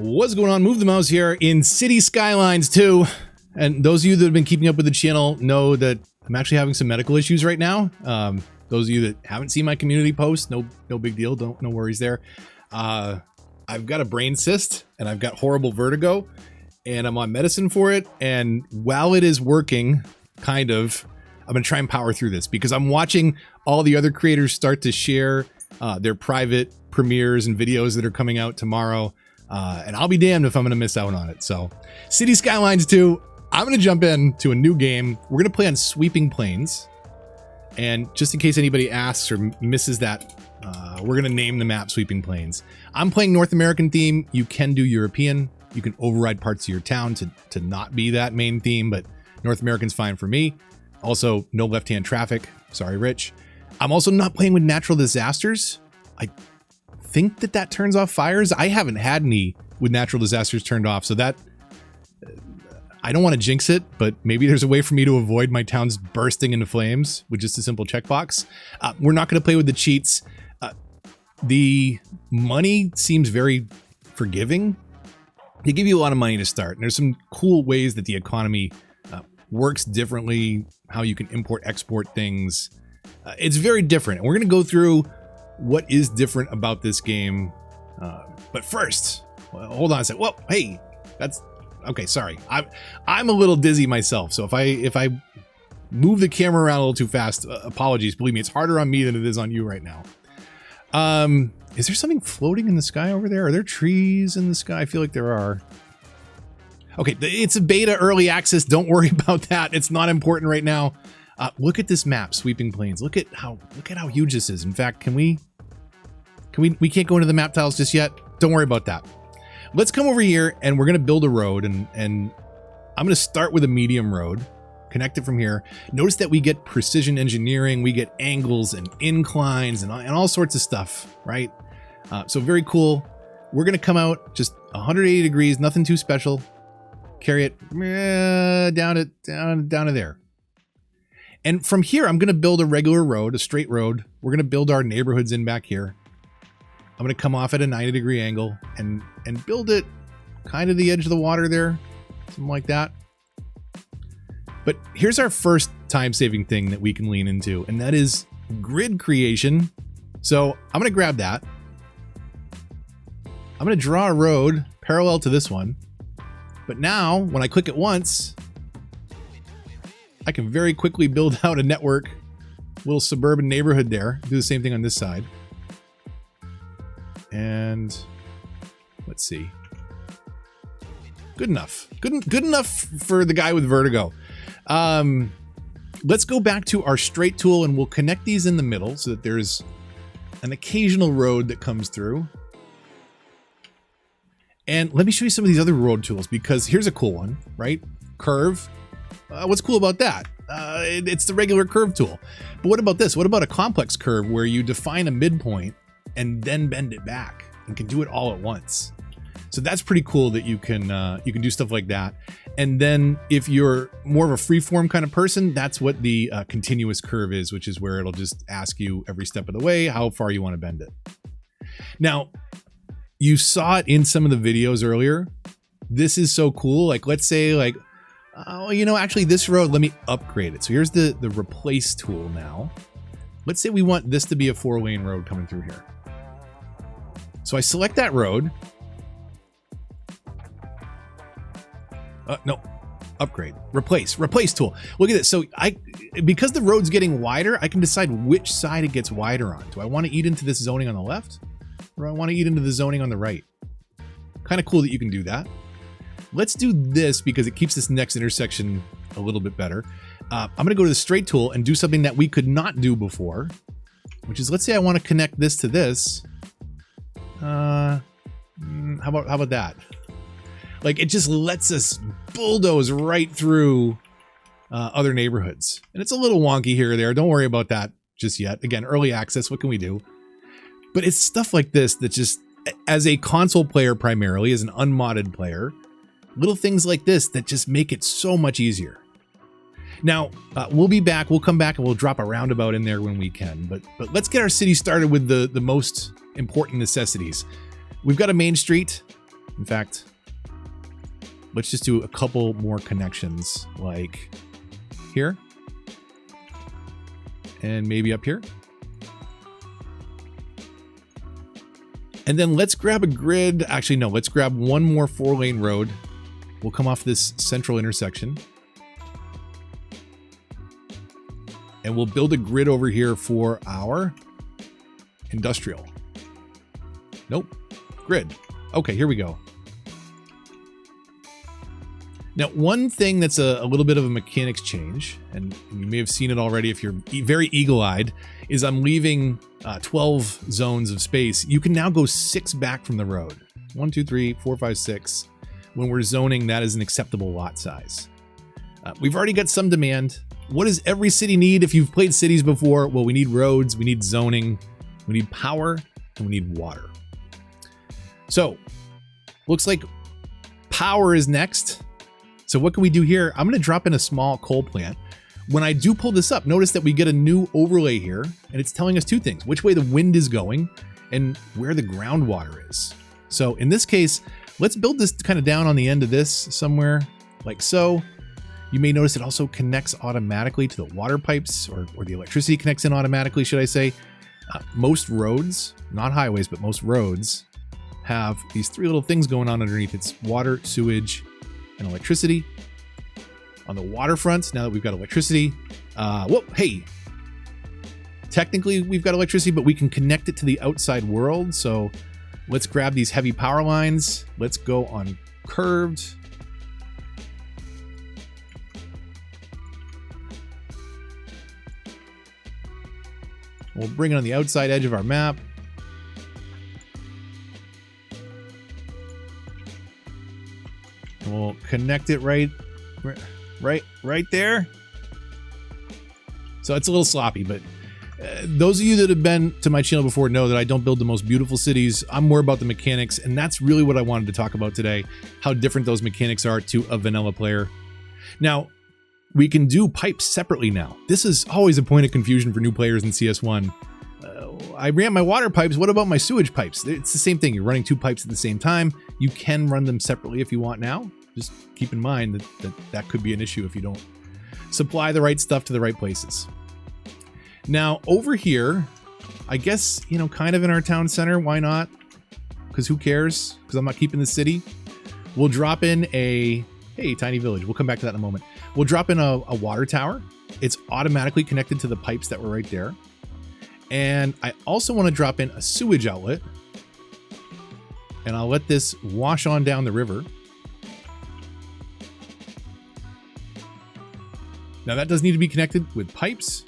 What's going on? Move the Mouse here in Cities Skylines 2. And those of you that have been keeping up with the channel know that I'm actually having some medical issues right now. Those of you that haven't seen my community post, no big deal. No worries there. I've got a brain cyst and I've got horrible vertigo and I'm on medicine for it. And while it is working, kind of, I'm going to try and power through this because I'm watching all the other creators start to share their private premieres and videos that are coming out tomorrow. And I'll be damned if I'm going to miss out on it. So Cities Skylines 2, I'm going to jump into a new game. We're going to play on sweeping plains. And just in case anybody asks or misses that, we're going to name the map Sweeping Plains. I'm playing North American theme. You can do European. You can override parts of your town to not be that main theme, but North American's fine for me. Also, no left-hand traffic. Sorry, Rich. I'm also not playing with natural disasters. I think that turns off fires. I haven't had any with natural disasters turned off, so that I don't want to jinx it, but maybe there's a way for me to avoid my towns bursting into flames with just a simple checkbox. We're not going to play with the cheats. The money seems very forgiving. They give you a lot of money to start, and there's some cool ways that the economy works differently, how you can import, export things. It's very different, and we're going to go through what is different about this game. But first, hold on a sec. Well, hey, that's okay. Sorry, I'm a little dizzy myself, so if I move the camera around a little too fast, apologies. Believe me, it's harder on me than it is on you right now. Is there something floating in the sky over there? Are there trees in the sky? I feel like there are. Okay, it's a beta early access. Don't worry about that. It's not important right now. Look at this map, Sweeping Plains. Look at how huge this is. In fact, we can't go into the map tiles just yet. Don't worry about that. Let's come over here and we're going to build a road and I'm going to start with a medium road, connect it from here. Notice that we get precision engineering, we get angles and inclines and all sorts of stuff, right? So very cool. We're going to come out just 180 degrees, nothing too special. Carry it down to there. And from here, I'm going to build a regular road, a straight road. We're going to build our neighborhoods in back here. I'm going to come off at a 90-degree angle and build it kind of the edge of the water there, something like that. But here's our first time-saving thing that we can lean into, and that is grid creation. So I'm going to grab that. I'm going to draw a road parallel to this one. But now, when I click it once, I can very quickly build out a network, little suburban neighborhood there. Do the same thing on this side. And let's see. Good enough. Good enough for the guy with vertigo. Let's go back to our straight tool and we'll connect these in the middle so that there's an occasional road that comes through. And let me show you some of these other road tools because here's a cool one, right? Curve. What's cool about that? It's the regular curve tool. But what about this? What about a complex curve where you define a midpoint and then bend it back and can do it all at once? So that's pretty cool that you can do stuff like that. And then if you're more of a freeform kind of person, that's what the continuous curve is, which is where it'll just ask you every step of the way how far you want to bend it. Now, you saw it in some of the videos earlier. This is so cool. Like, let's say like, oh, you know, actually this road, let me upgrade it. So here's the replace tool now. Let's say we want this to be a 4-lane road coming through here. So I select that road. No, upgrade, replace tool. Look at this. So because the road's getting wider, I can decide which side it gets wider on. Do I want to eat into this zoning on the left? Or I want to eat into the zoning on the right? Kind of cool that you can do that. Let's do this because it keeps this next intersection a little bit better. I'm going to go to the straight tool and do something that we could not do before, which is, let's say I want to connect this to this. How about that? Like, it just lets us bulldoze right through other neighborhoods. And it's a little wonky here or there. Don't worry about that just yet. Again, early access, what can we do? But it's stuff like this that just, as a console player primarily, as an unmodded player, little things like this that just make it so much easier. Now, we'll be back. We'll come back and we'll drop a roundabout in there when we can. But let's get our city started with the most important necessities. We've got a main street. In fact, let's just do a couple more connections, like here and maybe up here. And then let's grab a grid. Actually, no, let's grab one more 4-lane road. We'll come off this central intersection. And we'll build a grid over here for our industrial. Nope. Grid. Okay, here we go. Now, one thing that's a little bit of a mechanics change, and you may have seen it already if you're very eagle-eyed, is I'm leaving 12 zones of space. You can now go 6 back from the road. 1, 2, 3, 4, 5, 6. When we're zoning, that is an acceptable lot size. We've already got some demand. What does every city need if you've played cities before? Well, we need roads, we need zoning, we need power, and we need water. So, looks like power is next. So what can we do here? I'm going to drop in a small coal plant. When I do pull this up, notice that we get a new overlay here, and it's telling us 2 things: which way the wind is going and where the groundwater is. So in this case, let's build this kind of down on the end of this somewhere like so. You may notice it also connects automatically to the water pipes, or the electricity connects in automatically, should I say. Most roads, not highways, but most roads have these 3 little things going on underneath. It's water, sewage, and electricity. On the waterfront, now that we've got electricity, hey, technically we've got electricity, but we can connect it to the outside world. So let's grab these heavy power lines. Let's go on curved. We'll bring it on the outside edge of our map. We'll connect it right there. So it's a little sloppy, but those of you that have been to my channel before know that I don't build the most beautiful cities. I'm more about the mechanics, and that's really what I wanted to talk about today, how different those mechanics are to a vanilla player. Now, we can do pipes separately now. This is always a point of confusion for new players in CS1. I ran my water pipes. What about my sewage pipes? It's the same thing. You're running 2 pipes at the same time. You can run them separately if you want now. Just keep in mind that could be an issue if you don't supply the right stuff to the right places. Now, over here, I guess, kind of in our town center, why not? Because who cares? Because I'm not keeping the city. We'll drop in hey, tiny village. We'll come back to that in a moment. We'll drop in a water tower. It's automatically connected to the pipes that were right there. And I also want to drop in a sewage outlet. And I'll let this wash on down the river. Now that does need to be connected with pipes.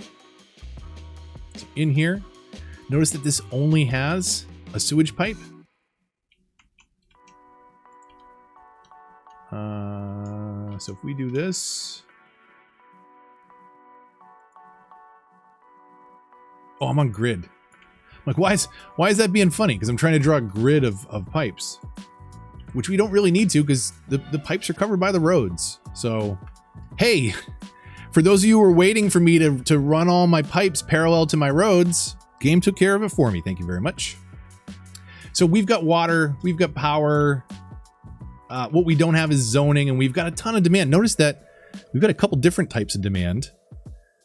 So in here, notice that this only has a sewage pipe. So if we do this, oh, I'm on grid. I'm like, why is that being funny? Because I'm trying to draw a grid of pipes, which we don't really need to because the pipes are covered by the roads. So, hey, for those of you who are waiting for me to run all my pipes parallel to my roads, game took care of it for me. Thank you very much. So we've got water, we've got power. What we don't have is zoning, and we've got a ton of demand. Notice that we've got a couple different types of demand.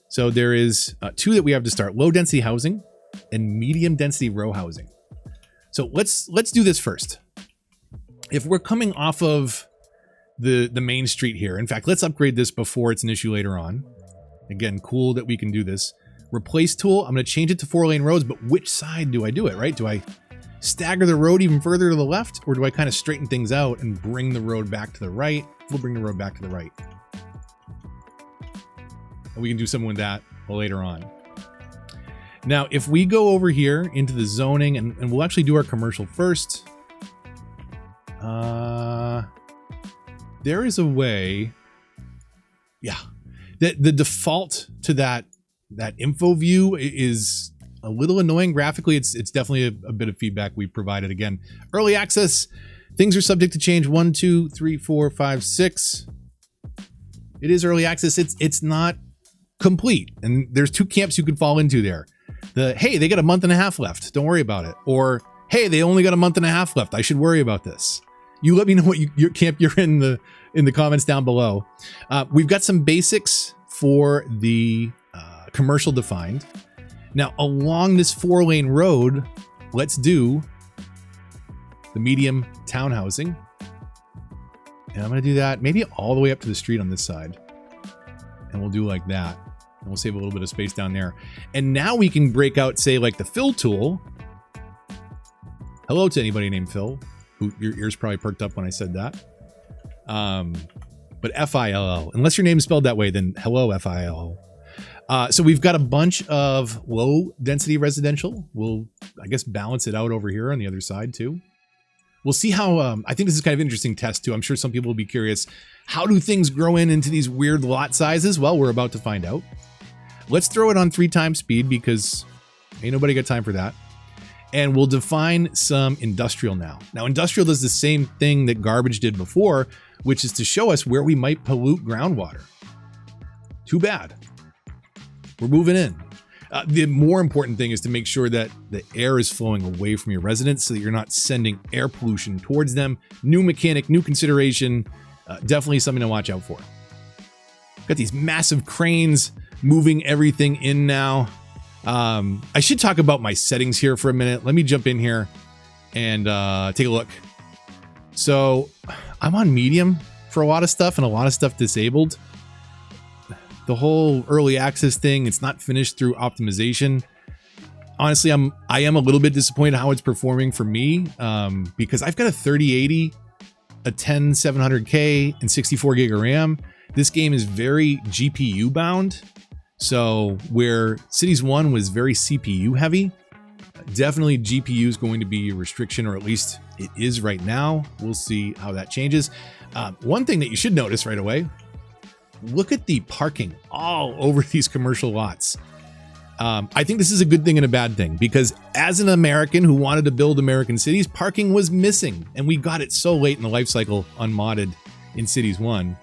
So there is 2 that we have to start: low density housing and medium density row housing. So let's do this first. If we're coming off of the main street here, in fact, let's upgrade this before it's an issue later on. Again, cool that we can do this. Replace tool, I'm going to change it to 4-lane roads, but which side do I do it, right? Do I stagger the road even further to the left, or do I kind of straighten things out and bring the road back to the right? We'll bring the road back to the right. And we can do something with that later on. Now, if we go over here into the zoning, and we'll actually do our commercial first. There is a way, yeah, that the default to that info view is a little annoying graphically. It's definitely a bit of feedback we provided. Again, early access, things are subject to change. 1, 2, 3, 4, 5, 6. It is early access. It's not complete, and there's 2 camps you could fall into there. Hey, they got a month and a half left, don't worry about it. Or, hey, they only got a month and a half left, I should worry about this. You let me know what your camp you're in the comments down below. We've got some basics for the commercial defined. Now, along this 4-lane road, let's do the medium townhousing. And I'm going to do that maybe all the way up to the street on this side. And we'll do like that. And we'll save a little bit of space down there. And now we can break out, say, like the fill tool. Hello to anybody named Phil, who your ears probably perked up when I said that. But F-I-L-L. Unless your name is spelled that way, then hello, F-I-L-L. So we've got a bunch of low density residential. We'll, I guess, balance it out over here on the other side too. We'll see how, I think this is kind of an interesting test too. I'm sure some people will be curious. How do things grow into these weird lot sizes? Well, we're about to find out. Let's throw it on 3 times speed because ain't nobody got time for that. And we'll define some industrial now. Now, industrial does the same thing that garbage did before, which is to show us where we might pollute groundwater. Too bad. We're moving in. The more important thing is to make sure that the air is flowing away from your residents so that you're not sending air pollution towards them. New mechanic, new consideration, definitely something to watch out for. Got these massive cranes moving everything in now. I should talk about my settings here for a minute. Let me jump in here and take a look. So I'm on medium for a lot of stuff and a lot of stuff disabled. The whole early access thing, it's not finished through optimization. Honestly, I am a little bit disappointed how it's performing for me because I've got a 3080, a 10700K, and 64 gig of RAM. This game is very GPU bound. So where Cities 1 was very CPU heavy, definitely GPU is going to be a restriction, or at least it is right now. We'll see how that changes. One thing that you should notice right away, look at the parking all over these commercial lots. I think this is a good thing and a bad thing because as an American who wanted to build American cities, parking was missing and we got it so late in the life cycle unmodded in Cities 1.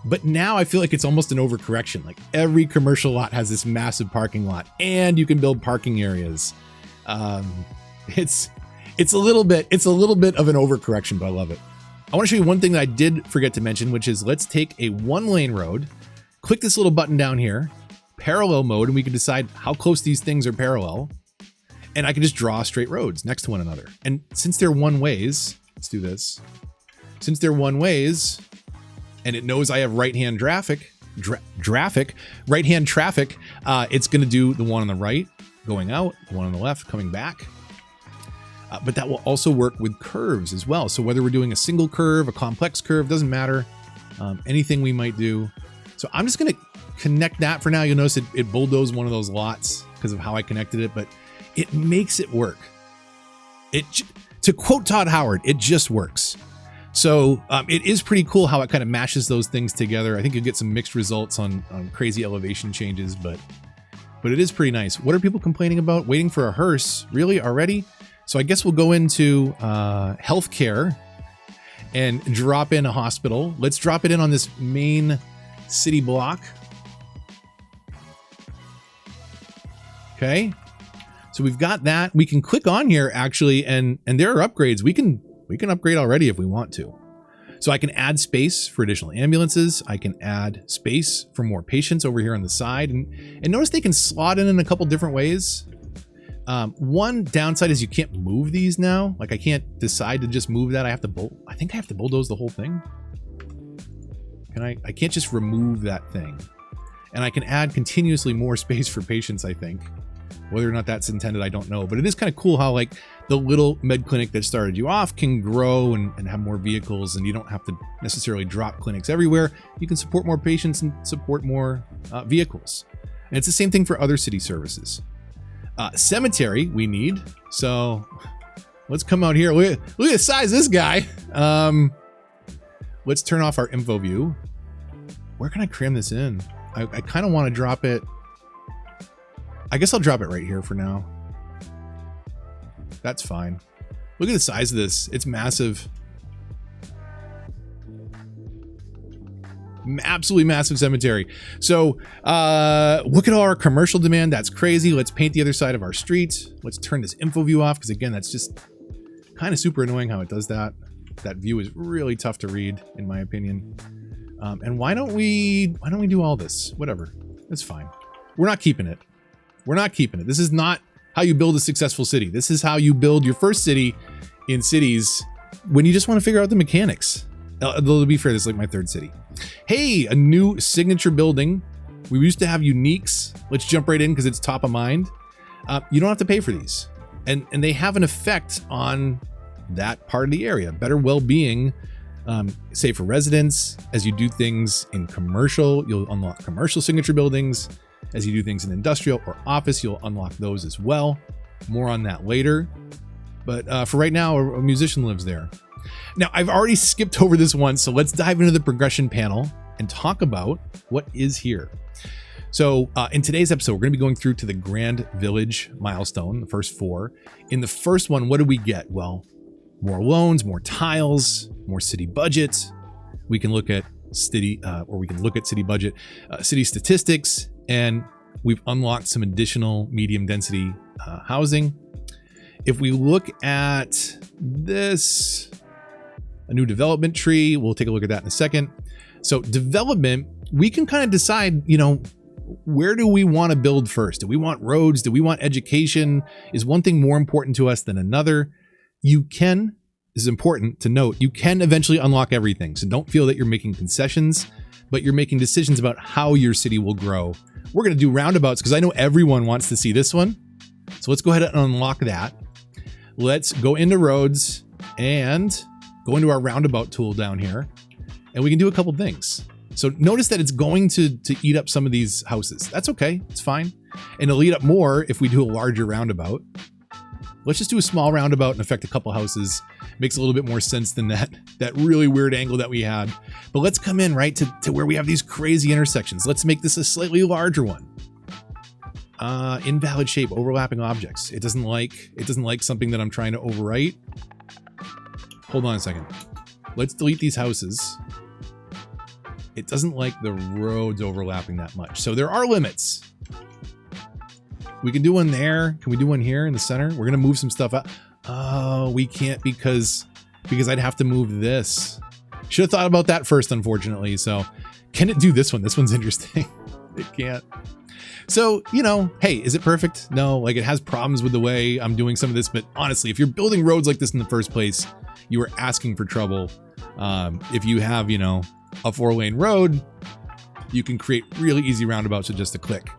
But now I feel like it's almost an overcorrection. Like every commercial lot has this massive parking lot and you can build parking areas. It's a little bit of an overcorrection, but I love it. I want to show you one thing that I did forget to mention, which is let's take a 1-lane road, click this little button down here, parallel mode, and we can decide how close these things are parallel. And I can just draw straight roads next to one another. And since they're one ways, let's do this. Since they're one ways, and it knows I have right-hand traffic, right-hand traffic, it's going to do the one on the right going out, the one on the left coming back. But that will also work with curves as well. So whether we're doing a single curve, a complex curve, doesn't matter. Anything we might do. So I'm just going to connect that for now. You'll notice it bulldozed one of those lots because of how I connected it, but it makes it work. To quote Todd Howard, it just works. So it is pretty cool how it kind of mashes those things together. I think you'll get some mixed results on crazy elevation changes, but it is pretty nice. What are people complaining about? Waiting for a hearse? Really? Already? So I guess we'll go into healthcare and drop in a hospital. Let's drop it in on this main city block. Okay. So we've got that. We can click on here actually, and there are upgrades. We can upgrade already if we want to. So I can add space for additional ambulances. I can add space for more patients over here on the side. And notice they can slot in a couple different ways. One downside is you can't move these now. Like I can't decide to just move that. I think I have to bulldoze the whole thing. Can I can't just remove that thing. And I can add continuously more space for patients, I think. Whether or not that's intended, I don't know. But it is kind of cool how like the little med clinic that started you off can grow and have more vehicles, and you don't have to necessarily drop clinics everywhere. You can support more patients and support more vehicles. And it's the same thing for other city services. Cemetery we need. So let's come out here. Look at the size of this guy. Let's turn off our info view. Where can I cram this in? I kind of want to drop it. I guess I'll drop it right here for now. That's fine. Look at the size of this. It's massive. Absolutely massive cemetery. So look at all our commercial demand. That's crazy. Let's paint the other side of our street. Let's turn this info view off because again, that's just kind of super annoying how it does that. That view is really tough to read, in my opinion. And why don't we do all this? Whatever, it's fine. We're not keeping it. We're not keeping it. This is not how you build a successful city. This is how you build your first city in Cities when you just want to figure out the mechanics. Though to be fair, this is like my third city. Hey, a new signature building. We used to have uniques. Let's jump right in because it's top of mind. You don't have to pay for these. And they have an effect on that part of the area. Better well-being, say for residents. As you do things in commercial, you'll unlock commercial signature buildings. As you do things in industrial or office, you'll unlock those as well. More on that later. But for right now, a musician lives there. Now, I've already skipped over this one, so let's dive into the progression panel and talk about what is here. So in today's episode, we're going to be going through to the Grand Village milestone, the first 4. In the first one, what do we get? Well, more loans, more tiles, more city budget. We can look at city budget, city statistics, and we've unlocked some additional medium density housing. If we look at this, a new development tree, we'll take a look at that in a second. So development, we can kind of decide, where do we want to build first? Do we want roads? Do we want education? Is one thing more important to us than another? This is important to note, you can eventually unlock everything. So don't feel that you're making concessions, but you're making decisions about how your city will grow. We're going to do roundabouts because I know everyone wants to see this one. So let's go ahead and unlock that. Let's go into roads and go into our roundabout tool down here. And we can do a couple things. So notice that it's going to eat up some of these houses. That's okay. It's fine. And it'll eat up more if we do a larger roundabout. Let's just do a small roundabout and affect a couple houses. Makes a little bit more sense than that really weird angle that we had. But let's come in right to where we have these crazy intersections. Let's make this a slightly larger one. Invalid shape, overlapping objects. It doesn't like something that I'm trying to overwrite. Hold on a second. Let's delete these houses. It doesn't like the roads overlapping that much. So there are limits. We can do one there. Can we do one here in the center? We're going to move some stuff out. Oh, we can't because I'd have to move this. Should have thought about that first, unfortunately. So can it do this one? This one's interesting. It can't. So, hey, is it perfect? No, like it has problems with the way I'm doing some of this. But honestly, if you're building roads like this in the first place, you are asking for trouble. If you have, a 4-lane road, you can create really easy roundabouts with just a click.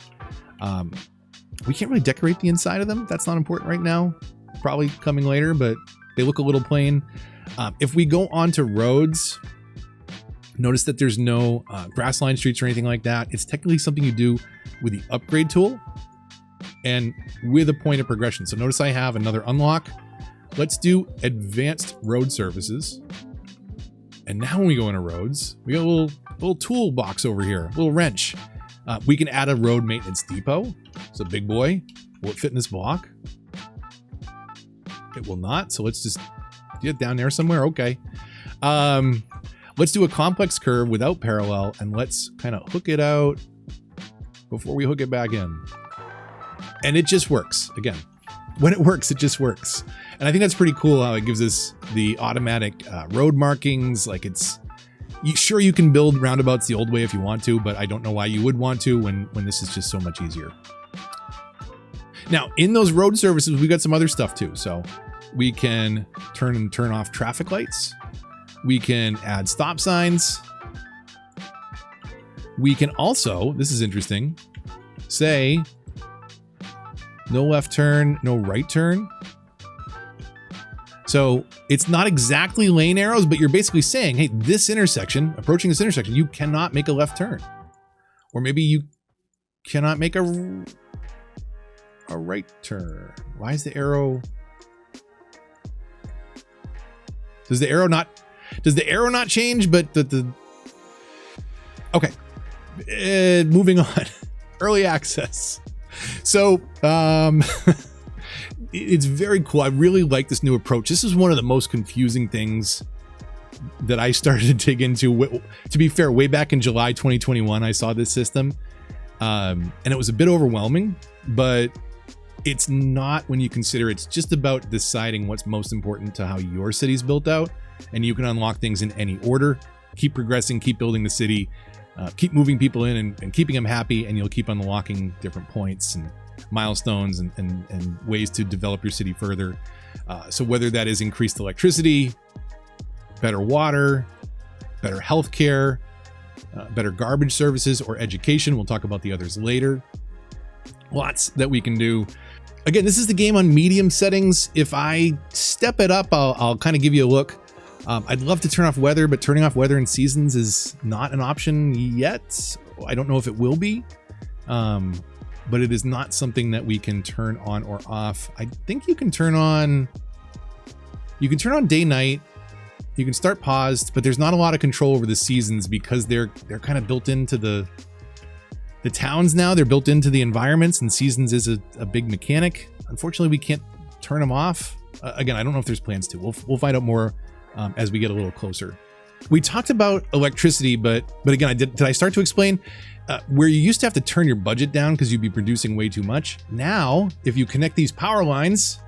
We can't really decorate the inside of them. That's not important right now. Probably coming later, but they look a little plain. If we go onto roads, notice that there's no grass line streets or anything like that. It's technically something you do with the upgrade tool and with a point of progression. So notice I have another unlock. Let's do advanced road services. And now when we go into roads, we got a little toolbox over here, a little wrench. We can add a road maintenance depot. It's a big boy. Will it fit in this block? It will not. So let's just get down there somewhere. Okay. Let's do a complex curve without parallel and let's kind of hook it out before we hook it back in. And it just works. Again, when it works, it just works. And I think that's pretty cool how it gives us the automatic road markings. Like sure, you can build roundabouts the old way if you want to, but I don't know why you would want to when this is just so much easier. Now, in those road services, we got some other stuff too. So we can turn off traffic lights. We can add stop signs. We can also, this is interesting, say no left turn, no right turn. So it's not exactly lane arrows, but you're basically saying, hey, approaching this intersection, you cannot make a left turn. Or maybe you cannot make a right turn. Why is the arrow? Does the arrow not change? But okay. Moving on. Early access. So, it's very cool. I really like this new approach. This is one of the most confusing things that I started to dig into. To be fair, way back in July 2021, I saw this system. And it was a bit overwhelming, but it's not when you consider it's just about deciding what's most important to how your city's built out, and you can unlock things in any order. Keep progressing, keep building the city, keep moving people in and keeping them happy, and you'll keep unlocking different points and milestones and ways to develop your city further. So whether that is increased electricity, better water, better healthcare, better garbage services, or education, we'll talk about the others later. Lots that we can do. Again, this is the game on medium settings. If I step it up, I'll kind of give you a look. I'd love to turn off weather, but turning off weather in seasons is not an option yet. I don't know if it will be, but it is not something that we can turn on or off. I think you can turn on day night. You can start paused, but there's not a lot of control over the seasons because they're kind of built into the towns now. They're built into the environments, and seasons is a big mechanic. Unfortunately, we can't turn them off. Again, I don't know if there's plans to. We'll find out more as we get a little closer. We talked about electricity, but again, did I start to explain where you used to have to turn your budget down because you'd be producing way too much? Now, if you connect these power lines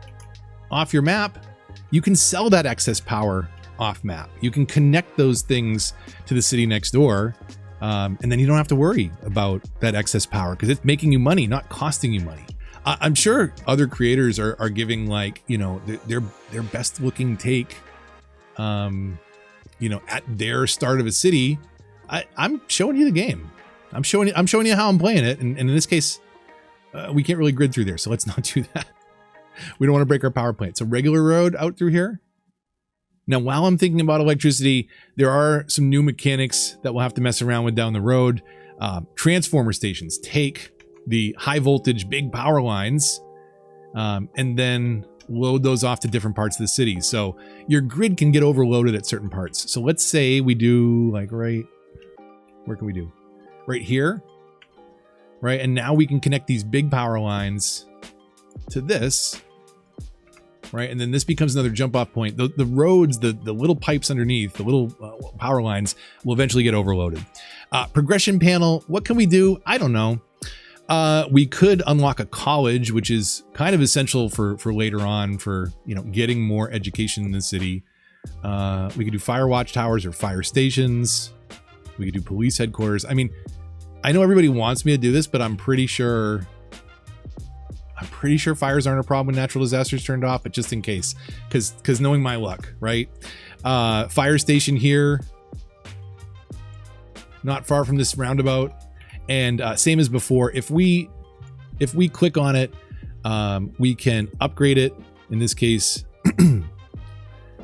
off your map, you can sell that excess power off map. You can connect those things to the city next door, and then you don't have to worry about that excess power because it's making you money, not costing you money. I'm sure other creators are giving, like, you know, their best looking take, you know, at their start of a city. I'm showing you the game. I'm showing you how I'm playing it, and in this case, we can't really grid through there, so let's not do that. We don't want to break our power plant. So regular road out through here. Now, while I'm thinking about electricity, there are some new mechanics that we'll have to mess around with down the road. Transformer stations take the high voltage big power lines and then load those off to different parts of the city. So your grid can get overloaded at certain parts. So let's say we do, like, where can we do? Right here, right? And now we can connect these big power lines to this. Right, and then this becomes another jump off point. The roads, the little pipes underneath, the little power lines will eventually get overloaded. Progression panel, what can we do? I don't know. We could unlock a college, which is kind of essential for later on for, you know, getting more education in the city. We could do fire watchtowers or fire stations. We could do police headquarters. I mean, I know everybody wants me to do this, but I'm pretty sure fires aren't a problem when natural disasters turned off, but just in case, because knowing my luck, right? Fire station here, not far from this roundabout, and same as before. If we click on it, we can upgrade it. In this case,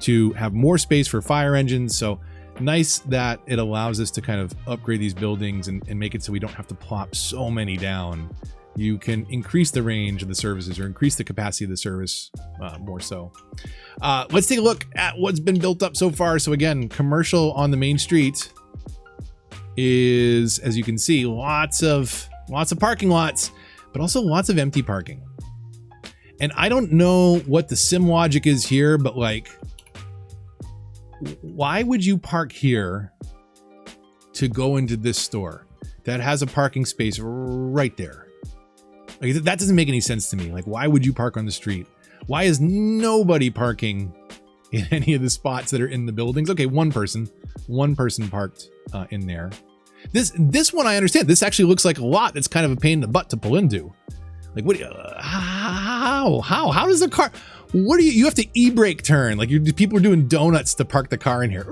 to have more space for fire engines. So nice that it allows us to kind of upgrade these buildings and make it so we don't have to plop so many down. You can increase the range of the services or increase the capacity of the service more so. Let's take a look at what's been built up so far. So again, commercial on the main street is, as you can see, lots of parking lots, but also lots of empty parking. And I don't know what the sim logic is here, but like, why would you park here to go into this store that has a parking space right there? Like, that doesn't make any sense to me. Like, why would you park on the street? Why is nobody parking in any of the spots that are in the buildings? Okay, one person parked in there. This one I understand. This actually looks like a lot that's kind of a pain in the butt to pull into. Like, what? How does the car? What do you have to e-brake turn? Like, people are doing donuts to park the car in here.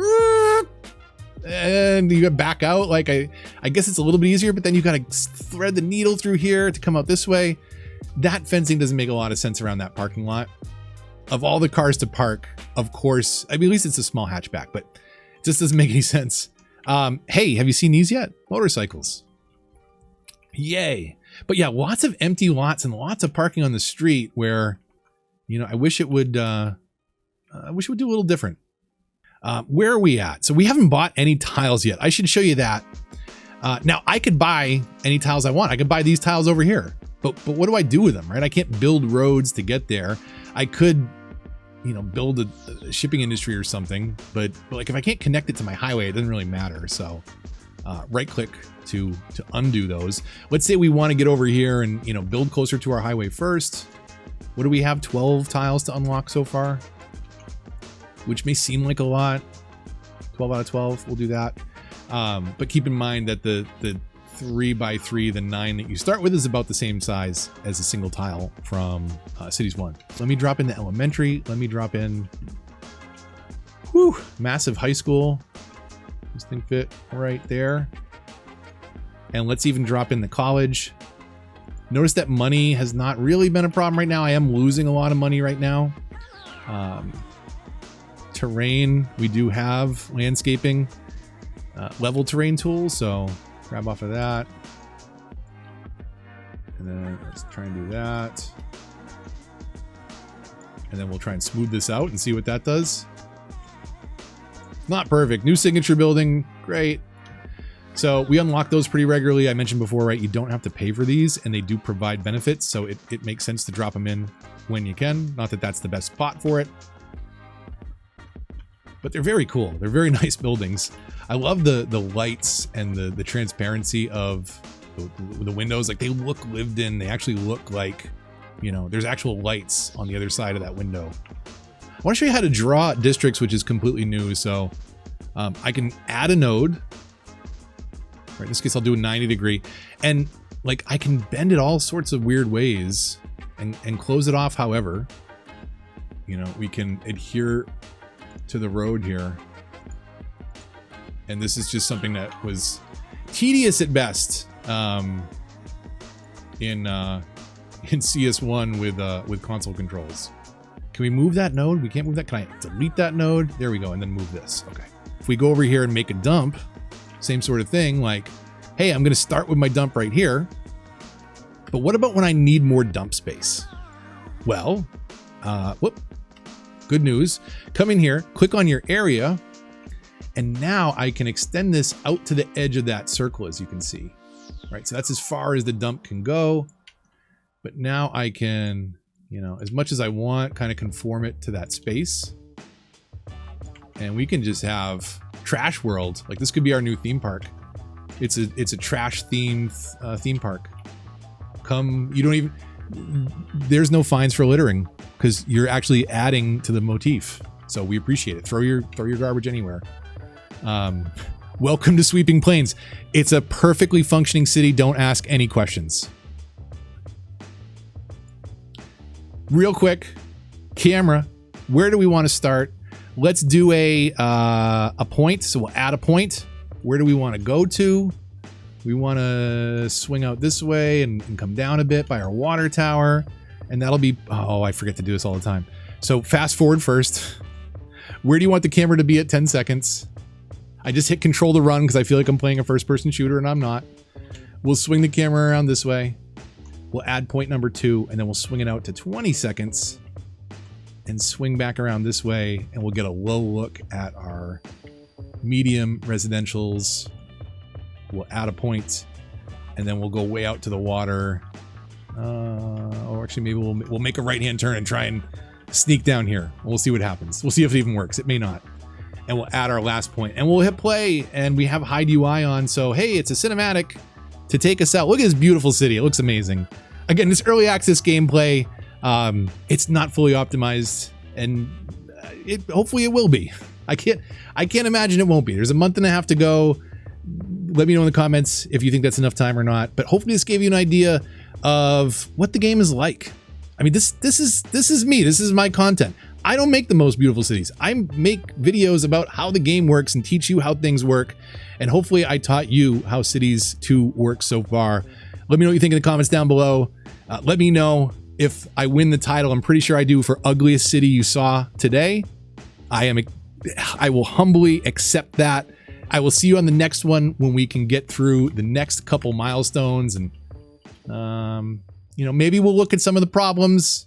And you back out. Like, I guess it's a little bit easier, but then you gotta thread the needle through here to come out this way. That fencing doesn't make a lot of sense around that parking lot. Of all the cars to park, of course, I mean, at least it's a small hatchback, but it just doesn't make any sense. Hey, have you seen these yet? Motorcycles. Yay. But yeah, lots of empty lots and lots of parking on the street where, you know, I wish it would do a little different. Where are we at? So we haven't bought any tiles yet. I should show you that. Now I could buy any tiles I want. I could buy these tiles over here, but what do I do with them, right? I can't build roads to get there. I could, you know, build a shipping industry or something, but like if I can't connect it to my highway, it doesn't really matter. So right click to undo those. Let's say we want to get over here and, you know, build closer to our highway first. What do we have? 12 tiles to unlock so far, which may seem like a lot. 12 out of 12, we'll do that. But keep in mind that the 3x3, the 9 that you start with, is about the same size as a single tile from Cities 1. Let me drop in the elementary. Let me drop in massive high school. This thing fit right there. And let's even drop in the college. Notice that money has not really been a problem right now. I am losing a lot of money right now. Terrain, we do have landscaping level terrain tools, so grab off of that. And then let's try and do that. And then we'll try and smooth this out and see what that does. Not perfect. New signature building, great. So we unlock those pretty regularly. I mentioned before, right, you don't have to pay for these, and they do provide benefits, so it makes sense to drop them in when you can. Not that that's the best spot for it, but they're very cool. They're very nice buildings. I love the lights and the transparency of the windows. Like, they look lived in. They actually look like, you know, there's actual lights on the other side of that window. I want to show you how to draw districts, which is completely new. So I can add a node. Right, in this case, I'll do a 90-degree. And like, I can bend it all sorts of weird ways and close it off however. You know, we can adhere to the road here. And this is just something that was tedious at best in CS1 with console controls. Can we move that node? We can't move that. Can I delete that node? There we go, and then move this. Okay. If we go over here and make a dump, same sort of thing, like, hey, I'm gonna start with my dump right here. But what about when I need more dump space? Well, good news. Come in here, click on your area, and now I can extend this out to the edge of that circle, as you can see. Right, so that's as far as the dump can go. But now I can, you know, as much as I want, kind of conform it to that space. And we can just have Trash World. Like, this could be our new theme park. It's a trash themed theme park. Come, you don't even, there's no fines for littering because you're actually adding to the motif. So we appreciate it. Throw your garbage anywhere. Welcome to Sweeping Plains. It's a perfectly functioning city. Don't ask any questions. Real quick, camera, where do we want to start? Let's do a point. So we'll add a point. Where do we want to go to? We want to swing out this way and come down a bit by our water tower. And that'll be, oh, I forget to do this all the time. So fast forward first. Where do you want the camera to be at 10 seconds? I just hit control to run because I feel like I'm playing a first person shooter and I'm not. We'll swing the camera around this way. We'll add point number 2 and then we'll swing it out to 20 seconds and swing back around this way, and we'll get a low look at our medium residentials. We'll add a point and then we'll go way out to the water. Or actually maybe we'll make a right-hand turn and try and sneak down here. We'll see what happens. We'll see if it even works. It may not. And we'll add our last point and we'll hit play, and we have hide UI on. So, hey, it's a cinematic to take us out. Look at this beautiful city. It looks amazing. Again, this early access gameplay, it's not fully optimized, and hopefully it will be. I can't imagine it won't be. There's a month and a half to go. Let me know in the comments if you think that's enough time or not. But hopefully this gave you an idea of what the game is like. I mean, this is me. This is my content. I don't make the most beautiful cities. I make videos about how the game works and teach you how things work. And hopefully I taught you how Cities 2 works so far. Let me know what you think in the comments down below. Let me know if I win the title. I'm pretty sure I do for ugliest city you saw today. I will humbly accept that. I will see you on the next one when we can get through the next couple milestones, and you know, maybe we'll look at some of the problems.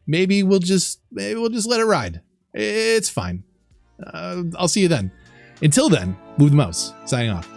Maybe we'll just let it ride. It's fine. I'll see you then. Until then, move the mouse. Signing off.